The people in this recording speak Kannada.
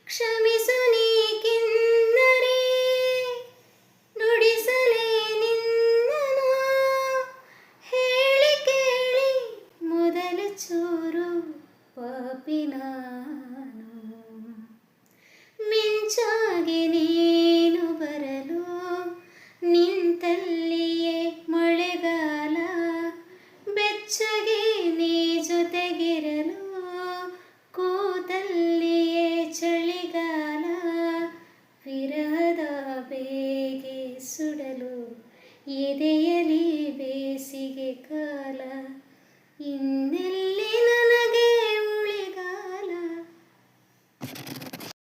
ಕ್ಷಮಿಸು ನೀ ಕಿನ್ನರಿ, ನುಡಿಸಲೇ ನಿನ್ನನು, ಹೇಳಿ ಕೇಳಿ ಮೊದಲ ಚೂರು ಪಾಪಿ ನಾನು. ಮಿಂಚಾಗಿ ನೀನು ಬರಲು ನಿಂತಲ್ಲಿಯೇ ಮಳೆಗಾಲ, ಬೆಚ್ಚಗೆ ನೀ ಜೊತೆಗಿರಲು ಕೂತಲ್ಲಿಯೇ ಚಳಿಗಾಲ. ವಿರಹದ ಬೇಗೆ ಸುಡಲು ಎದೆಯಲಿ ಬೇಸಿಗೆ ಕಾಲ. ಇನ್ನೆಲ್ಲ